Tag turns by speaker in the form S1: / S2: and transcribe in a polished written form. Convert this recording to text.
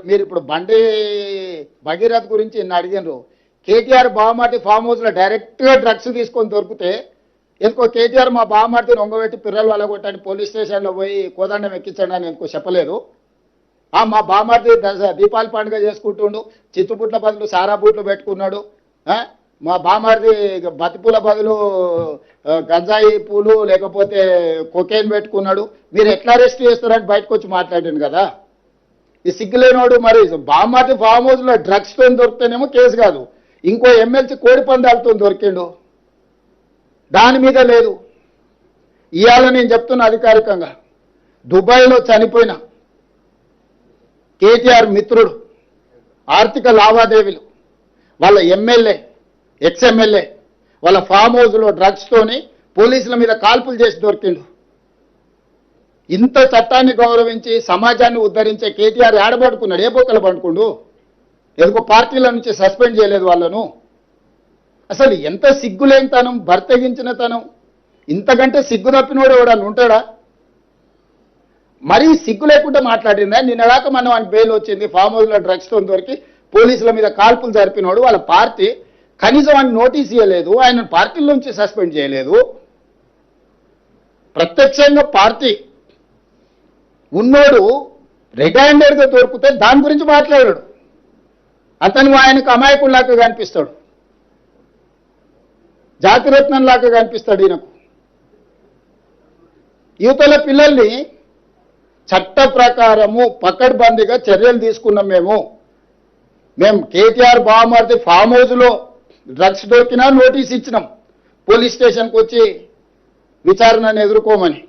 S1: మీరు ఇప్పుడు బండి భగీరథ్ గురించి నిన్న అడిగినారు. కేటీఆర్ బావమాటి ఫామ్ హౌస్లో డైరెక్ట్గా డ్రగ్స్ తీసుకొని దొరికితే ఎందుకో కేటీఆర్ మా బావమాటిని ఒంగబెట్టి పిల్లలు వలగొట్టని పోలీస్ స్టేషన్లో పోయి కోదండం ఎక్కించండి అని ఎందుకో చెప్పలేదు. మా బావమాటి దీపావళి పండుగ చేసుకుంటుండు, చిత్తుపుట్ల బదులు సారా బూట్లు పెట్టుకున్నాడు. మా బావమాటి బతిపూల బదులు గంజాయి పూలు లేకపోతే కొకేన్ పెట్టుకున్నాడు. మీరు ఎట్లా అరెస్ట్ చేస్తారని బయటకు వచ్చి మాట్లాడాను కదా. ఈ సిగ్గులేనోడు మరి బావమాటి ఫామ్ హౌస్లో డ్రగ్స్తో దొరికితేనేమో కేసు కాదు, ఇంకో ఎమ్మెల్సీ కోడి పందాలతో దొరికిండు, దాని మీద లేదు. ఇవాళ నేను చెప్తున్నా అధికారికంగా, దుబాయ్లో చనిపోయిన కేటీఆర్ మిత్రుడు ఆర్థిక లావాదేవీలు వాళ్ళ ఎమ్మెల్యే ఎక్స్ఎమ్మెల్యే వాళ్ళ ఫామ్ హౌస్లో డ్రగ్స్తోని పోలీసుల మీద కాల్పులు చేసి దొరికిండు. ఇంత చట్టాన్ని గౌరవించి సమాజాన్ని ఉద్ధరించే కేటీఆర్ ఏడబడుకున్నాడు, ఏ బొక్కలు పండుకుండు? ఎందుకో పార్టీల నుంచి సస్పెండ్ చేయలేదు వాళ్ళను. అసలు ఎంత సిగ్గులేని తనం, బర్తగించిన తనం, ఇంతకంటే సిగ్గు తప్పినోడు ఎవడన్నా ఉంటాడా? మరీ సిగ్గు లేకుండా మాట్లాడిందా? నిన్నదాకా మనం ఆయన బెయిల్ వచ్చింది, ఫామ్ హౌస్లో డ్రగ్స్తో దొరికి పోలీసుల మీద కాల్పులు జరిపినోడు వాళ్ళ పార్టీ కనీసం ఆయన నోటీస్ ఇవ్వలేదు, ఆయన పార్టీల నుంచి సస్పెండ్ చేయలేదు. ప్రత్యక్షంగా పార్టీ ఉన్నోడు రెడ్ హ్యాండెడ్గా దొరికితే దాని గురించి మాట్లాడాడు. అతను ఆయనకు అమాయకుల్లాగా కనిపిస్తాడు, జాతిరత్నంలాగా కనిపిస్తాడు. ఈయనకు యువతల పిల్లల్ని చట్ట ప్రకారము పకడ్బందీగా చర్యలు తీసుకున్నాం. మేము కేటీఆర్ బావమరిది ఫామ్ హౌస్లో డ్రగ్స్ దొరికినా నోటీస్ ఇచ్చినాం, పోలీస్ స్టేషన్కి వచ్చి విచారణను ఎదుర్కోమని.